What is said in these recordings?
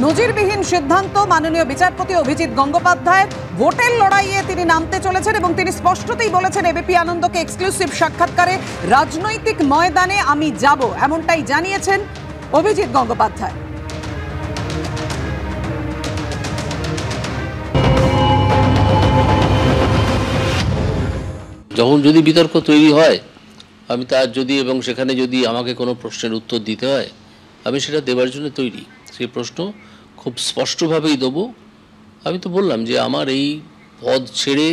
নজিরবিহীন সিদ্ধান্ত মাননীয় বিচারপতি অভিজিৎ গঙ্গোপাধ্যায়। ভোটের লড়াইয়ে তিনি নামতে চলেছেন এবং তিনি স্পষ্টতই বলেছেন এবিপি আনন্দকে এক্সক্লুসিভ সাক্ষাৎকারে, রাজনৈতিক ময়দানে আমি যাব, এমনটাই জানিয়েছেন অভিজিৎ গঙ্গোপাধ্যায়। যখন যদি বিতর্ক তৈরি হয়, আমি তার যদি এবং সেখানে যদি আমাকে কোনো প্রশ্নের উত্তর দিতে হয়, আমি সেটা দেওয়ার জন্য তৈরি। সেই প্রশ্ন খুব স্পষ্টভাবেই দেবো। আমি তো বললাম যে আমার এই পদ ছেড়ে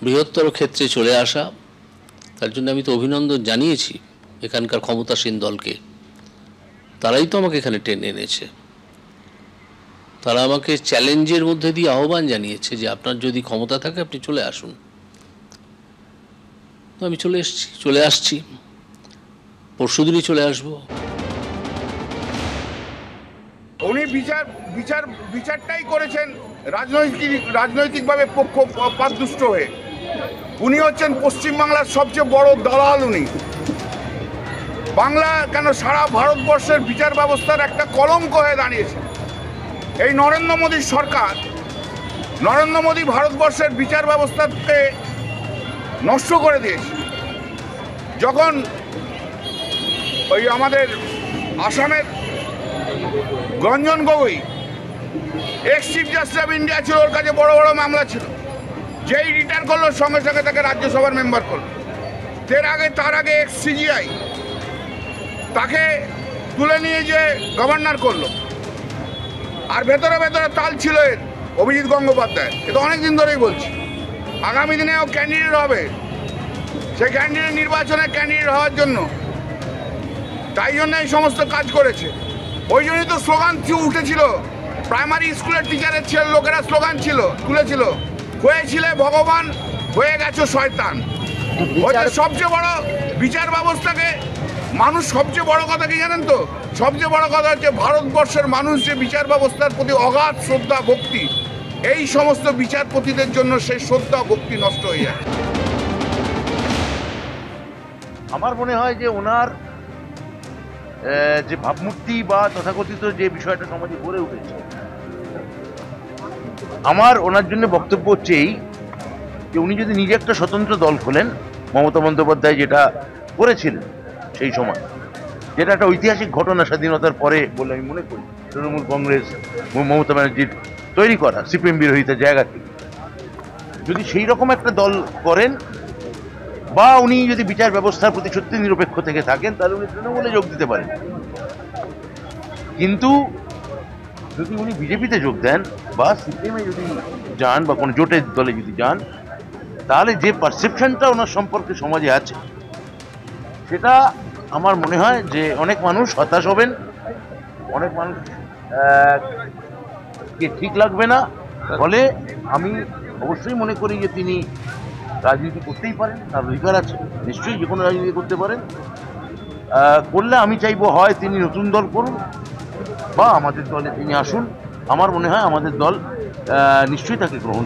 বৃহত্তর ক্ষেত্রে চলে আসা, তার জন্য আমি তো অভিনন্দন জানিয়েছি এখানকার ক্ষমতাসীন দলকে। তারাই তো আমাকে এখানে টেনে এনেছে। তারা আমাকে চ্যালেঞ্জের মধ্যে দিয়ে আহ্বান জানিয়েছে যে আপনার যদি ক্ষমতা থাকে আপনি চলে আসুন। তো আমি চলে আসছি, পরশুদিনই চলে আসবো। উনি বিচারটাই করেছেন রাজনৈতিকভাবে পক্ষপাতদুষ্ট হয়ে। উনি হচ্ছেন পশ্চিমবাংলার সবচেয়ে বড় দালাল। উনি বাংলা কেন সারা ভারতবর্ষের বিচার ব্যবস্থার একটা কলঙ্ক হয়ে দাঁড়িয়েছে। এই নরেন্দ্র মোদীর সরকার, নরেন্দ্র মোদী ভারতবর্ষের বিচার ব্যবস্থাকে নষ্ট করে দিয়েছে। যখন ওই আমাদের আসামের Ranjan Gogoi x chief justice of India ছিল, ওর কাছে বড় বড় মামলা ছিল, যেই রিটায়ার করলো সঙ্গে সঙ্গে তাকে রাজ্যসভার মেম্বার করলো। তার আগে এক্স সিজিআই তাকে তুলে নিয়ে যে গভর্নর করলো। আর ভেতরে ভেতরে তাল ছিল এর অভিজিৎ গঙ্গোপাধ্যায়। এটা অনেকদিন ধরেই বলছি, আগামী দিনে ও ক্যান্ডিডেট হবে। সেই ক্যান্ডিডেট নির্বাচনে ক্যান্ডিডেট হওয়ার জন্য, তাই জন্য এই সমস্ত কাজ করেছে। ওই জন্যই তো স্লোগান উঠেছিল, প্রাইমারি স্কুলের টিচারের লোকেরা স্লোগান তুলেছিল, হয়েছিলে ভগবান, হয়ে গেছো শয়তান। সবচেয়ে বড় বিচার ব্যবস্থাকে মানুষ, সবচেয়ে বড় কথা কি জানেন তো? সবচেয়ে বড় কথা হচ্ছে ভারতবর্ষের মানুষ যে বিচার ব্যবস্থার প্রতি অগাধ শ্রদ্ধা ভক্তি, এই সমস্ত বিচারপতিদের জন্য সেই শ্রদ্ধা ভক্তি নষ্ট হয়ে যায়। আমার মনে হয় যে ওনার যে ভাবমূর্তি বা তথাকথিত যে বিষয়টা সমাজে গড়ে উঠেছে, আমার ওনার জন্য বক্তব্য হচ্ছে এই যে উনি যদি নিজে একটা স্বতন্ত্র দল খোলেন, মমতা বন্দ্যোপাধ্যায় যেটা করেছিলেন সেই সময়, যেটা একটা ঐতিহাসিক ঘটনা স্বাধীনতার পরে বলে আমি মনে করি, তৃণমূল কংগ্রেস মমতা ব্যানার্জির তৈরি করা সিপিএম বিরোধিতার জায়গা থেকে যদি সেই রকম একটা দল করেন, বা উনি যদি বিচার ব্যবস্থার প্রতি সত্যি নিরপেক্ষ থেকে থাকেন, তাহলে উনি তৃণমূলে যোগ দিতে পারেন। কিন্তু যদি উনি বিজেপিতে যোগ দেন বা সিপিএমে যদি যান বা কোনো জোটের দলে যদি যান, তাহলে যে পারসেপশনটা ওনার সম্পর্কে সমাজে আছে, সেটা আমার মনে হয় যে অনেক মানুষ হতাশ হবেন, অনেক মানুষ কে ঠিক লাগবে না। ফলে আমি অবশ্যই মনে করি যে তিনি রাজনীতি করতেই পারেন, তার অধিকার আছে, নিশ্চয়ই যে কোনো রাজনীতি করতে পারেন। করলে আমি চাইবো হয় তিনি নতুন দল করুন বা আমাদের দলে তিনি আসুন। আমার মনে হয় আমাদের দল নিশ্চয়ই তাকে গ্রহণ করবে।